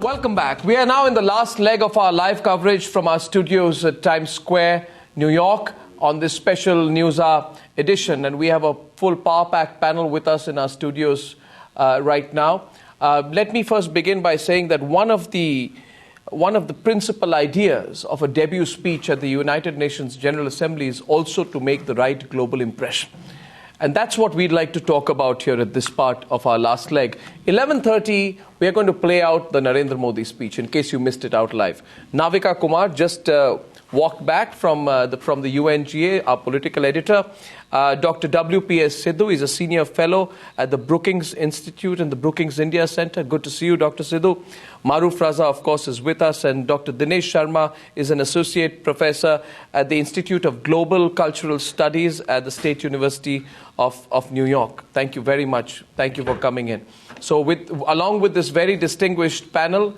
Welcome back. We are now in the last leg of our live coverage from our studios at Times Square, New York, on this special Newshour edition. And we have a full power-packed panel with us in our studios right now. Let me first begin by saying that one of the principal ideas of a debut speech at the United Nations General Assembly is also to make the right global impression. And that's what we'd like to talk about here at this part of our last leg. 11:30, we are going to play out the Narendra Modi speech, in case you missed it out live. Navika Kumar just walked back from the UNGA, our political editor. Dr. W.P.S. Sidhu is a senior fellow at the Brookings Institute and the Brookings India Center. Good to see you, Dr. Sidhu. Maruf Raza, of course, is with us. And Dr. Dinesh Sharma is an associate professor at the Institute of Global Cultural Studies at the State University of New York. Thank you very much. Thank you for coming in. So along with this very distinguished panel,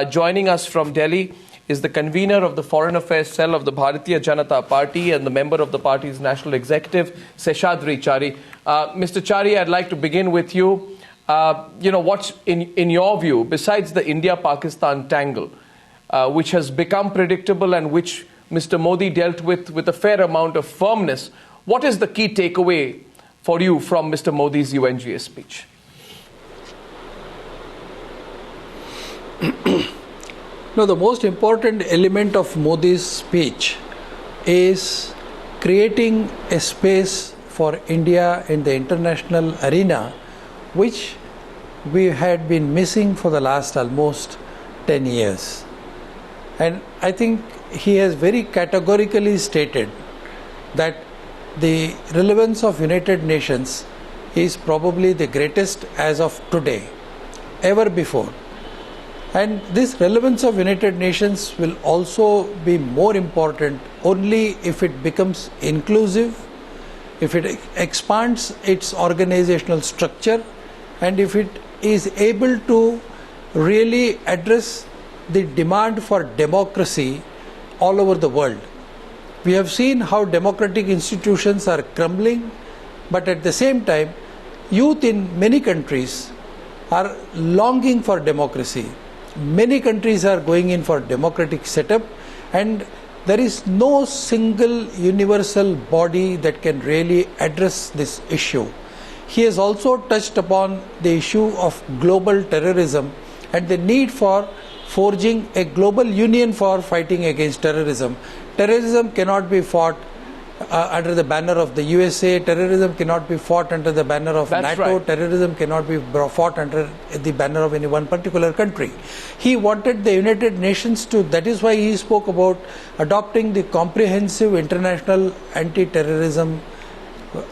joining us from Delhi is the convener of the Foreign Affairs Cell of the Bharatiya Janata Party and the member of the party's national executive, Seshadri Chari. Mr. Chari, I'd like to begin with you. What's in your view, besides the India-Pakistan tangle, which has become predictable and which Mr. Modi dealt with a fair amount of firmness, what is the key takeaway for you from Mr. Modi's UNGA speech? No, the most important element of Modi's speech is creating a space for India in the international arena, which we had been missing for the last almost 10 years. And I think he has very categorically stated that the relevance of United Nations is probably the greatest as of today, ever before. And this relevance of United Nations will also be more important only if it becomes inclusive, if it expands its organizational structure, and if it is able to really address the demand for democracy all over the world. We have seen how democratic institutions are crumbling, but at the same time, youth in many countries are longing for democracy. Many countries are going in for democratic setup, and there is no single universal body that can really address this issue. He has also touched upon the issue of global terrorism and the need for forging a global union for fighting against terrorism. Terrorism cannot be fought under the banner of the USA. Terrorism cannot be fought under the banner of NATO. Right. Terrorism cannot be fought under the banner of any one particular country. He wanted the United Nations to, that is why he spoke about adopting the comprehensive international anti-terrorism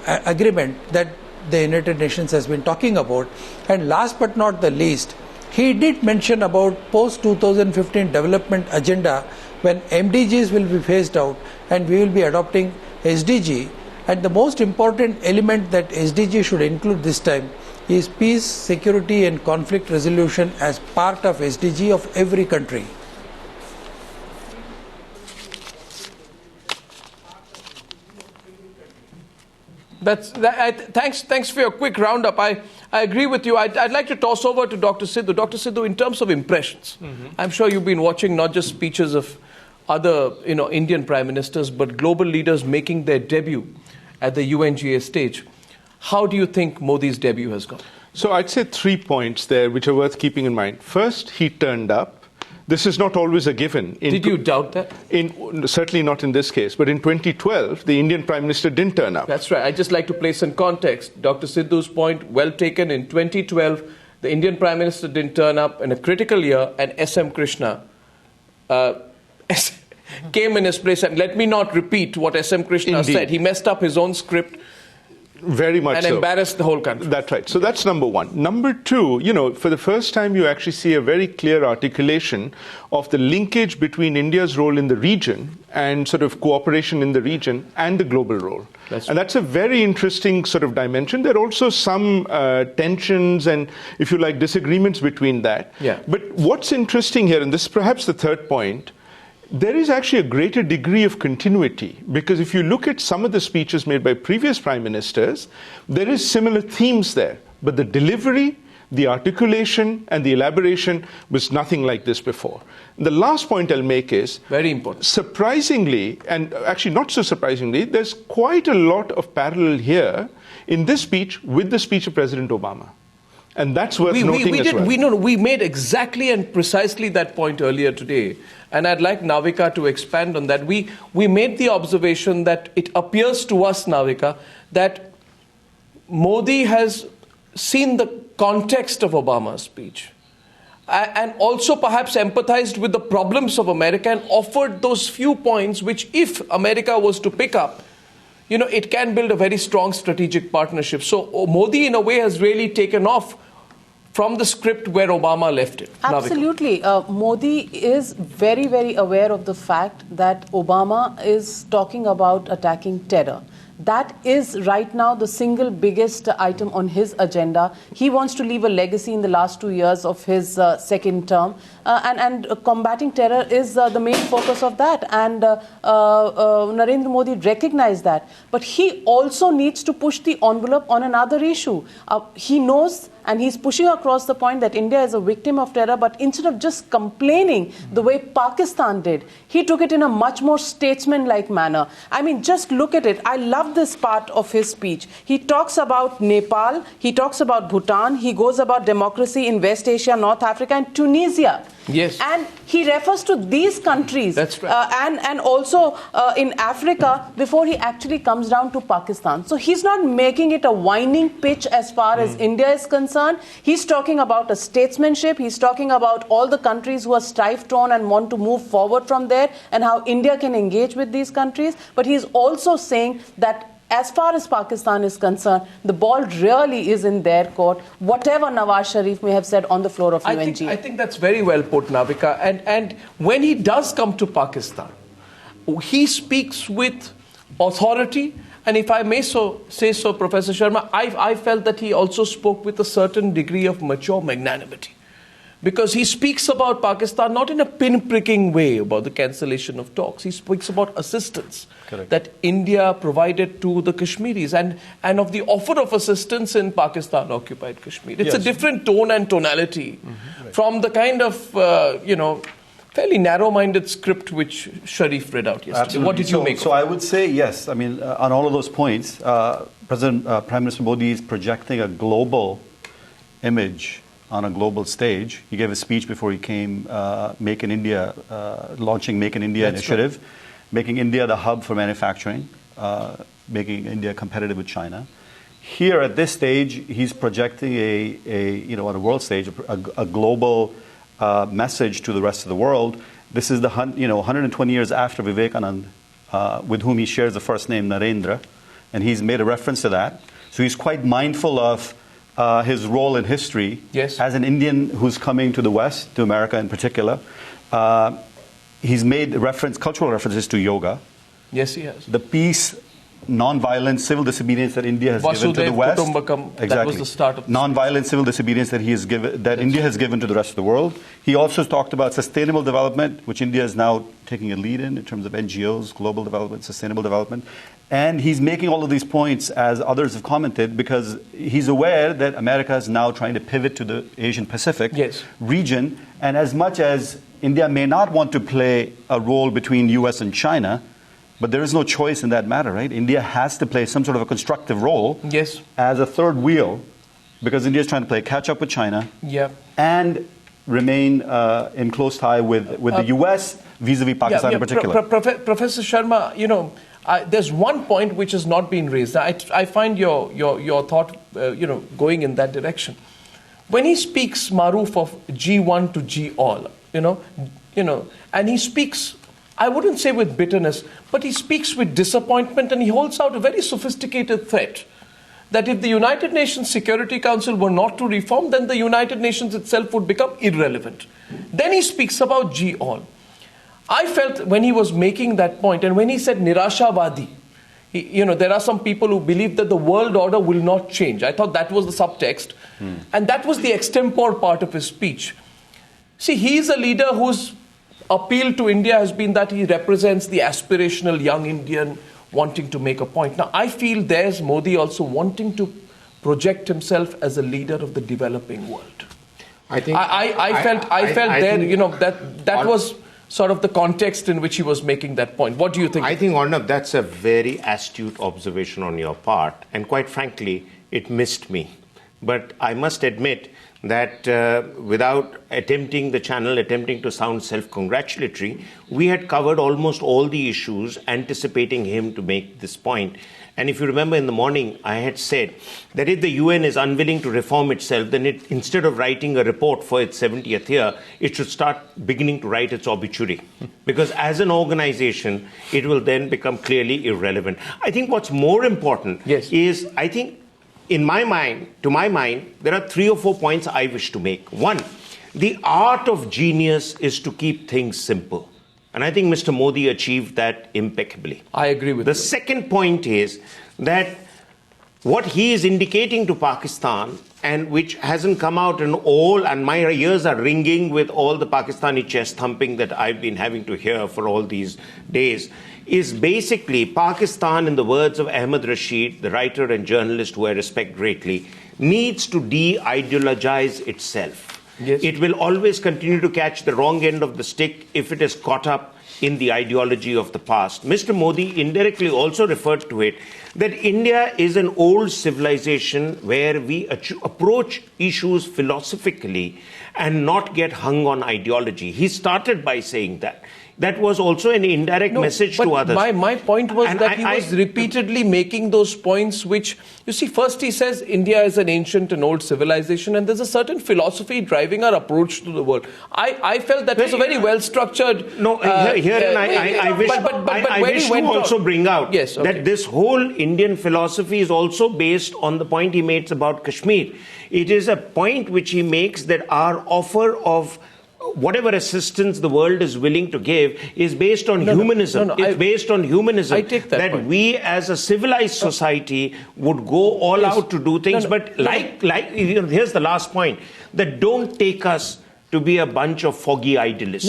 agreement that the United Nations has been talking about. And last but not the least, he did mention about post-2015 development agenda, when MDGs will be phased out and we will be adopting SDG, and the most important element that SDG should include this time is peace, security and conflict resolution as part of SDG of every country. Thanks for your quick roundup. I agree with you. I'd like to toss over to Dr. Sidhu. Dr. Sidhu, in terms of impressions, I'm sure you've been watching not just speeches of other Indian prime ministers, but global leaders making their debut at the UNGA stage. How do you think Modi's debut has gone? So I'd say 3 points there which are worth keeping in mind. First, he turned up. This is not always a given. Did you doubt that? Certainly not in this case. But in 2012, the Indian Prime Minister didn't turn up. That's right. I'd just like to place in context Dr. Sidhu's point, well taken. In 2012, the Indian Prime Minister didn't turn up in a critical year, and S.M. Krishna came in his place. And let me not repeat what S.M. Krishna said. He messed up his own script. Very much and embarrassed the whole country. That's right. So that's number one. Number two, for the first time you actually see a very clear articulation of the linkage between India's role in the region and sort of cooperation in the region and the global role. That's a very interesting sort of dimension. There are also some tensions and, if you like, disagreements between that. Yeah. But what's interesting here, and this is perhaps the third point, there is actually a greater degree of continuity, because if you look at some of the speeches made by previous prime ministers, there is similar themes there, but the delivery, the articulation and the elaboration was nothing like this before. The last point I'll make is, very important. Surprisingly, and actually not so surprisingly, there's quite a lot of parallel here in this speech with the speech of President Obama. And that's worth noting as well. We made exactly and precisely that point earlier today. And I'd like Navika to expand on that. We made the observation that it appears to us, Navika, that Modi has seen the context of Obama's speech and also perhaps empathized with the problems of America and offered those few points which, if America was to pick up, it can build a very strong strategic partnership. So Modi, in a way, has really taken off from the script where Obama left it. Absolutely. Modi is very, very aware of the fact that Obama is talking about attacking terror. That is right now the single biggest item on his agenda. He wants to leave a legacy in the last 2 years of his second term. And combating terror is the main focus of that. And Narendra Modi recognized that. But he also needs to push the envelope on another issue. He knows and he's pushing across the point that India is a victim of terror, but instead of just complaining the way Pakistan did, he took it in a much more statesman-like manner. I mean, just look at it. I love this part of his speech. He talks about Nepal, he talks about Bhutan, he goes about democracy in West Asia, North Africa, and Tunisia. Yes. And he refers to these countries. That's right. And also in Africa before he actually comes down to Pakistan. So he's not making it a whining pitch as far as India is concerned. He's talking about a statesmanship. He's talking about all the countries who are strife-torn and want to move forward from there and how India can engage with these countries. But he's also saying that as far as Pakistan is concerned, the ball really is in their court, whatever Nawaz Sharif may have said on the floor of UNG. I think that's very well put, Navika. And when he does come to Pakistan, he speaks with authority. And if I may say so, Professor Sharma, I felt that he also spoke with a certain degree of mature magnanimity. Because he speaks about Pakistan not in a pinpricking way about the cancellation of talks. He speaks about assistance that India provided to the Kashmiris and of the offer of assistance in Pakistan-occupied Kashmir. It's a different tone and tonality from the kind of, fairly narrow-minded script which Sharif read out yesterday. Absolutely. What did you make of it? So I would say yes. I mean, on all of those points, Prime Minister Modi is projecting a global image on a global stage. He gave a speech before he came, Make in India, launching Make in India initiative, making India the hub for manufacturing, making India competitive with China. Here at this stage, he's projecting on a world stage, a global message to the rest of the world. This is 120 years after Vivekanand, with whom he shares the first name Narendra, and he's made a reference to that. So he's quite mindful of his role in history as an Indian who's coming to the West, to America in particular. He's made cultural references to yoga. Yes, he has. The peace, non-violent civil disobedience that India has given to the West. Exactly. That was the start of non-violent civil disobedience that India has given to the rest of the world. He also talked about sustainable development, which India is now taking a lead in terms of NGOs, global development, sustainable development. And he's making all of these points, as others have commented, because he's aware that America is now trying to pivot to the Asian Pacific region. And as much as India may not want to play a role between US and China, but there is no choice in that matter, right? India has to play some sort of a constructive role as a third wheel, because India is trying to play catch up with China and remain in close tie with the US vis-a-vis Pakistan in particular. Professor Sharma, there's one point which has not been raised. I find your thought, going in that direction. When he speaks, Maruf, of G1 to G all, and he speaks, I wouldn't say with bitterness, but he speaks with disappointment, and he holds out a very sophisticated threat that if the United Nations Security Council were not to reform, then the United Nations itself would become irrelevant. Then he speaks about G all. I felt when he was making that point, and when he said Nirashavadi, there are some people who believe that the world order will not change. I thought that was the subtext. And that was the extempore part of his speech. See, he is a leader whose appeal to India has been that he represents the aspirational young Indian wanting to make a point. Now, I feel there's Modi also wanting to project himself as a leader of the developing world? I think I felt there, think you know, that was sort of the context in which he was making that point. What do you think? I think, Arnab, that's a very astute observation on your part, and quite frankly, it missed me. But I must admit that without attempting to sound self-congratulatory, we had covered almost all the issues, anticipating him to make this point. And if you remember in the morning, I had said that if the UN is unwilling to reform itself, then instead of writing a report for its 70th year, it should start beginning to write its obituary. Because as an organization, it will then become clearly irrelevant. I think what's more important is, I think, to my mind, there are 3 or 4 points I wish to make. One, the art of genius is to keep things simple. And I think Mr. Modi achieved that impeccably. I agree with you. The second point is that what he is indicating to Pakistan, and which hasn't come out in all, and my ears are ringing with all the Pakistani chest thumping that I've been having to hear for all these days, is basically Pakistan, in the words of Ahmed Rashid, the writer and journalist who I respect greatly, needs to de-ideologize itself. Yes. It will always continue to catch the wrong end of the stick if it is caught up in the ideology of the past. Mr. Modi indirectly also referred to it, that India is an old civilization where we approach issues philosophically and not get hung on ideology. He started by saying that. That was also an indirect message to others. My point was that he was repeatedly making those points which, you see, first he says India is an ancient and old civilization, and there's a certain philosophy driving our approach to the world. I felt that was a very well-structured... No, I wish to also bring out that this whole Indian philosophy is also based on the point he makes about Kashmir. It is a point which he makes that our offer of whatever assistance the world is willing to give is based on humanism. It's based on humanism. I take that point. We as a civilized society would go all out to do things. Here's the last point, that don't take us to be a bunch of foggy idealists.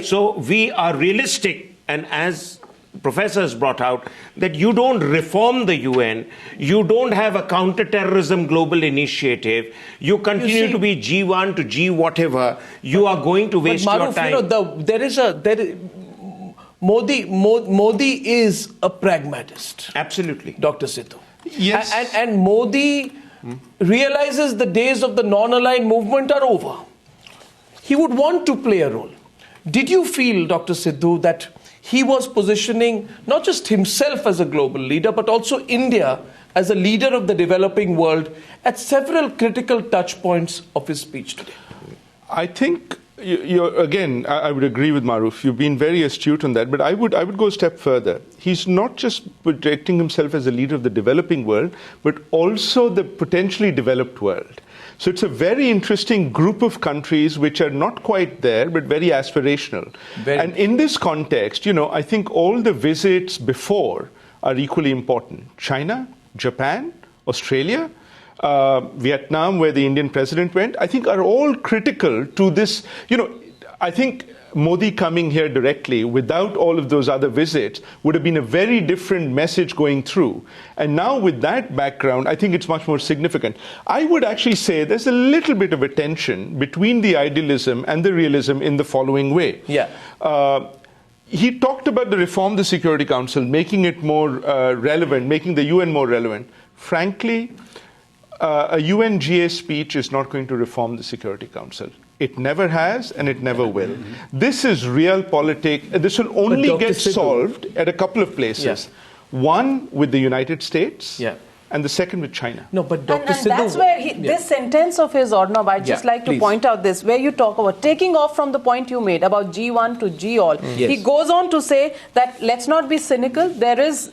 So we are realistic, and as Professor has brought out, that you don't reform the UN, you don't have a counter-terrorism global initiative, you continue to be G1 to G whatever, you are going to waste your time. Modi is a pragmatist. Absolutely. Dr. Sidhu. Yes. And Modi realizes the days of the non-aligned movement are over. He would want to play a role. Did you feel, Dr. Sidhu, that he was positioning not just himself as a global leader, but also India as a leader of the developing world at several critical touch points of his speech today? I think, again, I would agree with Maruf. You've been very astute on that, but I would go a step further. He's not just projecting himself as a leader of the developing world, but also the potentially developed world. So it's a very interesting group of countries which are not quite there, but very aspirational. And in this context, I think all the visits before are equally important. China, Japan, Australia, Vietnam, where the Indian president went, I think are all critical to this. I think Modi coming here directly without all of those other visits would have been a very different message going through. And now with that background, I think it's much more significant. I would actually say there's a little bit of a tension between the idealism and the realism in the following way. He talked about the reform of the Security Council, making it more relevant, making the UN more relevant. Frankly, a UNGA speech is not going to reform the Security Council. It never has, and it never will. This is realpolitik. This will only get solved at a couple of places. One, with the United States, and the second with China. No, but Dr. And that's where this sentence of his, Arnab, I'd just like to point out this, where you talk about taking off from the point you made about G1 to G all. He goes on to say that let's not be cynical. There is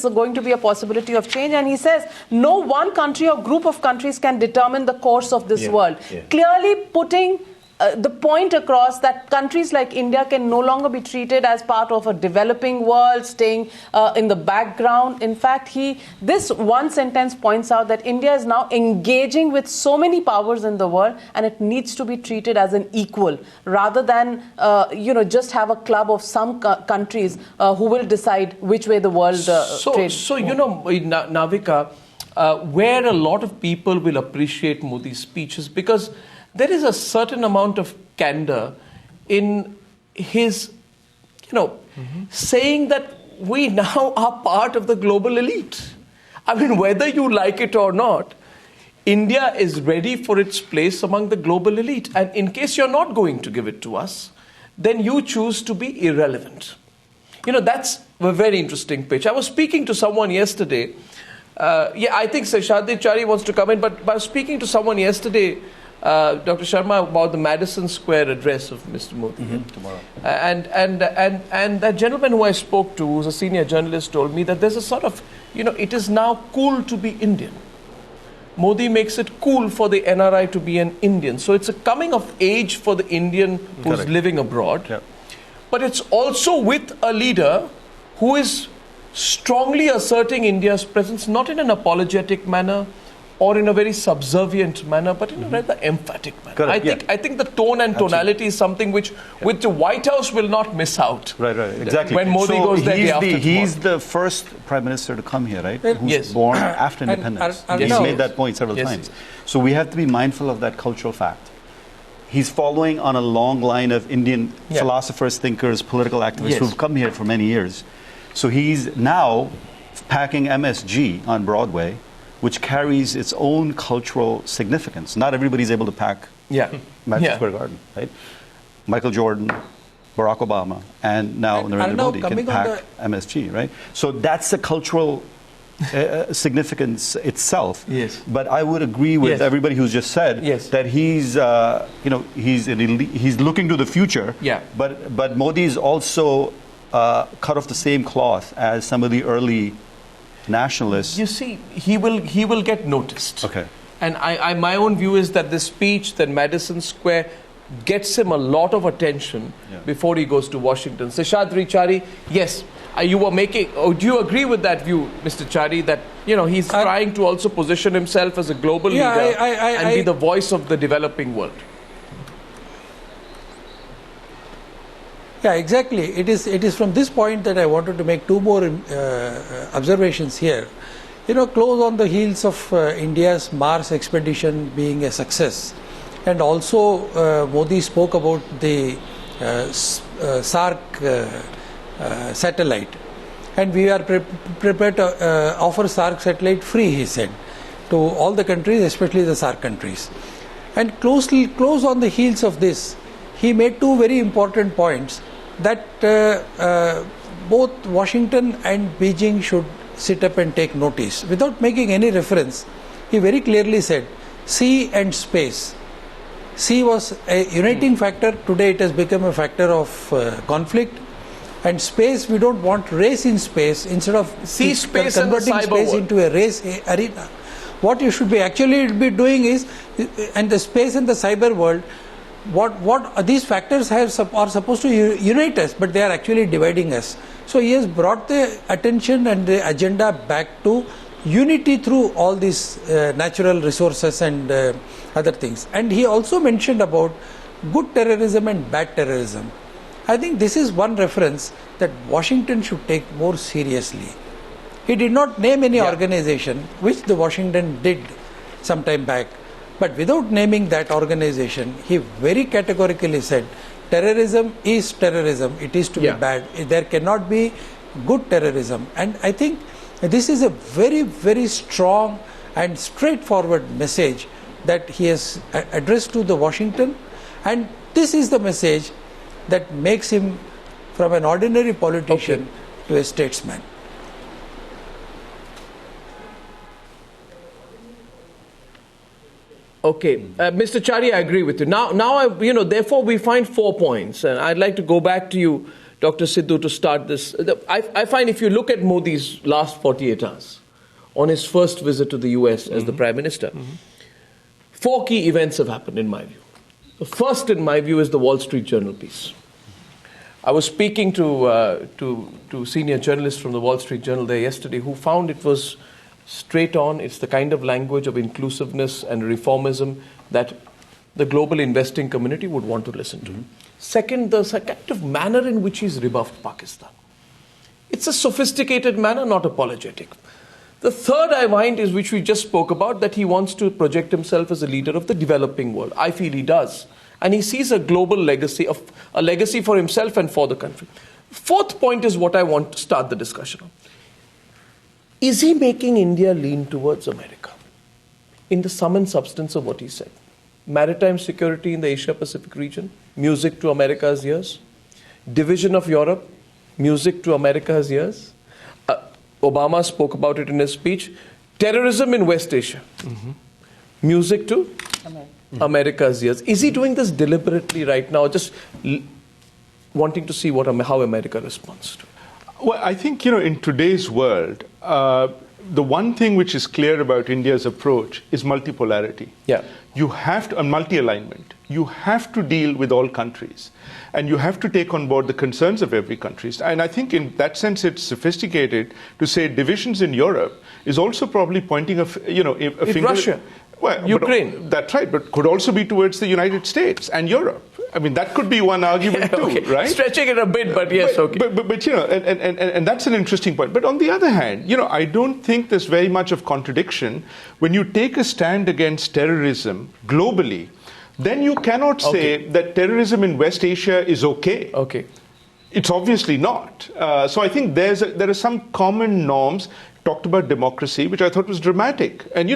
going to be a possibility of change, and he says no one country or group of countries can determine the course of this world. Clearly putting the point across that countries like India can no longer be treated as part of a developing world, staying in the background. In fact, this one sentence points out that India is now engaging with so many powers in the world, and it needs to be treated as an equal, rather than just have a club of some countries who will decide which way the world trades. So Navika, where a lot of people will appreciate Modi's speeches, because there is a certain amount of candor in his, saying that we now are part of the global elite. I mean, whether you like it or not, India is ready for its place among the global elite. And in case you're not going to give it to us, then you choose to be irrelevant. That's a very interesting pitch. I was speaking to someone yesterday. I think Seshadri Chari wants to come in, but I was speaking to someone yesterday, Dr. Sharma, about the Madison Square address of Mr. Modi. Tomorrow. And that gentleman who I spoke to, who's a senior journalist, told me that there's a sort of, it is now cool to be Indian. Modi makes it cool for the NRI to be an Indian. So it's a coming of age for the Indian who's Correct. living abroad. Yep. But it's also with a leader who is strongly asserting India's presence, not in an apologetic manner or in a very subservient manner, but in a rather emphatic manner. Correct, I think the tone and tonality is something which the White House will not miss out. Right, exactly. When Modi goes there day after he's tomorrow. the first prime minister to come here, right? Well, Who's yes. born after And- independence. and He's now- made that point several Yes. times. So we have to be mindful of that cultural fact. He's following on a long line of Indian Yeah. philosophers, thinkers, political activists Yes. who've come here for many years. So he's now packing MSG on Broadway, which carries its own cultural significance. Not everybody's able to pack Yeah. Madison Yeah. Square Garden, right? Michael Jordan, Barack Obama, and now And Narendra now Modi can coming on pack MSG, right? So that's the cultural significance itself. Yes. But I would agree with Yes. everybody who's just said Yes. that he's looking to the future. Yeah. But Modi is also cut off the same cloth as some of the early nationalists. You see, he will get noticed. Okay. And my own view is that this speech, that Madison Square, gets him a lot of attention before he goes to Washington. Seshadri Chari, yes, you were making. Do you agree with that view, Mr. Chari, that he's trying to also position himself as a global leader and be the voice of the developing world? Yeah, exactly. It is from this point that I wanted to make two more observations here. Close on the heels of India's Mars expedition being a success, and also Modi spoke about the SARC satellite, and we are prepared to offer SARC satellite free, he said, to all the countries, especially the SARC countries. And close on the heels of this, he made two very important points that both Washington and Beijing should sit up and take notice. Without making any reference, he very clearly said, sea and space. Sea was a uniting factor. Today it has become a factor of conflict. And space, we don't want race in space. Instead of Sea, space and the converting cyber space world. into a race arena, what you should be actually be doing is, and the space and the cyber world, what these factors are supposed to unite us, but they are actually dividing us. So he has brought the attention and the agenda back to unity through all these natural resources and other things. And he also mentioned about good terrorism and bad terrorism. I think this is one reference that Washington should take more seriously. He did not name any organization, which the Washington did some time back. But without naming that organization, he very categorically said, terrorism is terrorism. It is to be bad. There cannot be good terrorism. And I think this is a very, very strong and straightforward message that he has addressed to the Washington. And this is the message that makes him from an ordinary politician to a statesman. Okay, Mr. Chari, I agree with you. Now, therefore, we find 4 points, and I'd like to go back to you, Dr. Sidhu, to start this. I find if you look at Modi's last 48 hours, on his first visit to the US as the Prime Minister, 4 key events have happened, in my view. The first, in my view, is the Wall Street Journal piece. I was speaking to senior journalists from the Wall Street Journal there yesterday who found it was straight on. It's the kind of language of inclusiveness and reformism that the global investing community would want to listen to. Second, the kind of manner in which he's rebuffed Pakistan. It's a sophisticated manner, not apologetic. The third I find is, which we just spoke about, that he wants to project himself as a leader of the developing world. I feel he does. And he sees a global legacy, a legacy for himself and for the country. Fourth point is what I want to start the discussion on. Is he making India lean towards America? In the sum and substance of what he said. Maritime security in the Asia-Pacific region, music to America's ears. Division of Europe, music to America's ears. Obama spoke about it in his speech. Terrorism in West Asia, music to America's ears. Is he doing this deliberately right now, just wanting to see how America responds to it? Well, I think, in today's world, the one thing which is clear about India's approach is multipolarity. Yeah. You have to, multi-alignment. You have to deal with all countries. And you have to take on board the concerns of every country. And I think in that sense, it's sophisticated to say divisions in Europe is also probably pointing a finger. Russia. Well, Ukraine. That's right, but could also be towards the United States and Europe. I mean, that could be one argument too, right? Stretching it a bit, but yes, okay. But and that's an interesting point. But on the other hand, I don't think there's very much of contradiction. When you take a stand against terrorism globally, then you cannot say that terrorism in West Asia is okay. Okay. It's obviously not. So I think there are some common norms. Talked about democracy, which I thought was dramatic. And,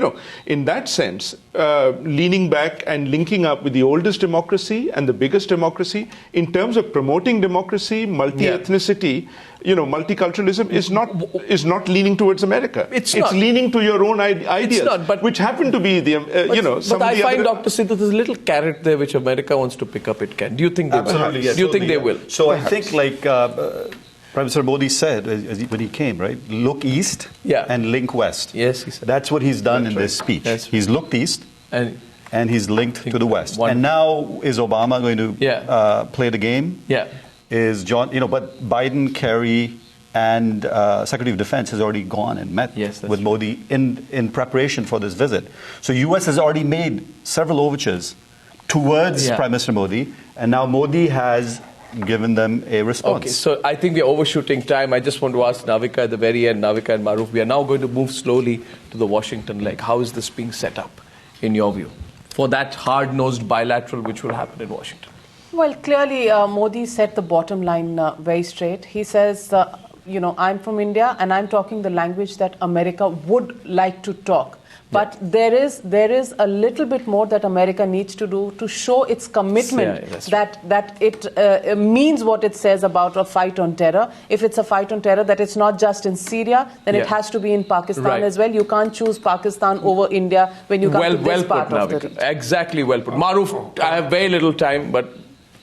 in that sense, leaning back and linking up with the oldest democracy and the biggest democracy, in terms of promoting democracy, multi-ethnicity, multiculturalism is not leaning towards America. It's leaning to your own ideas, which happen to be But I find, Dr. Sidhu, there's a little carrot there which America wants to pick up. It can. Do you think they will? Yes. Do you think they will? So I think, like Prime Minister Modi said when he came, right? Look east and link west. Yes, he said. That's what he's done in this speech. He's looked east and he's linked to the west. And now is Obama going to play the game? Yeah. Is John? But Biden, Kerry, and Secretary of Defense has already gone and met with Modi in preparation for this visit. So U.S. has already made several overtures towards Prime Minister Modi, and now Modi has given them a response. Okay, so I think we're overshooting time. I just want to ask Navika at the very end, Navika and Maruf, we are now going to move slowly to the Washington leg. How is this being set up, in your view, for that hard-nosed bilateral which will happen in Washington? Well, clearly, Modi set the bottom line very straight. He says, I'm from India and I'm talking the language that America would like to talk. But there is a little bit more that America needs to do to show its commitment that it means what it says about a fight on terror. If it's a fight on terror, that it's not just in Syria, then it has to be in Pakistan as well. You can't choose Pakistan over India when you come to this part of the region. Exactly, well put. Maruf, I have very little time, but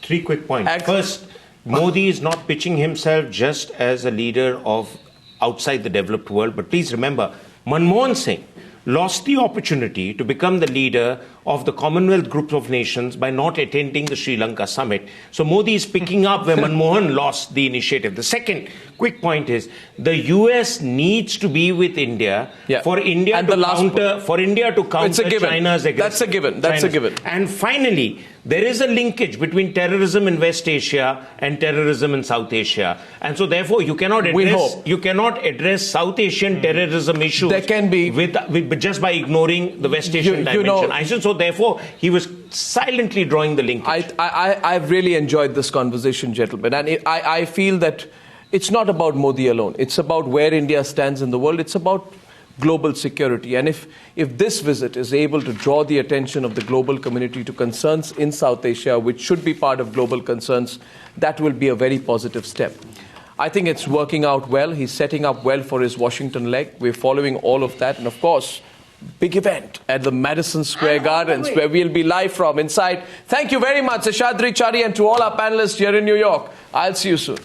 3 quick points. First, Modi is not pitching himself just as a leader of outside the developed world, but please remember, Manmohan Singh lost the opportunity to become the leader of the Commonwealth Group of Nations by not attending the Sri Lanka summit. So Modi is picking up where Manmohan lost the initiative. The second quick point is the US needs to be with India for India to counter China's aggressive. That's a given. That's a given. And finally, there is a linkage between terrorism in West Asia and terrorism in South Asia. And so therefore you cannot address South Asian terrorism issues just by ignoring the West Asian dimension. So therefore he was silently drawing the linkage. I've really enjoyed this conversation, gentlemen. And I feel that it's not about Modi alone. It's about where India stands in the world. It's about global security. And if this visit is able to draw the attention of the global community to concerns in South Asia, which should be part of global concerns, that will be a very positive step. I think it's working out well. He's setting up well for his Washington leg. We're following all of that. And of course, big event at the Madison Square Gardens, where we'll be live from inside. Thank you very much, Seshadri Chari, and to all our panelists here in New York. I'll see you soon.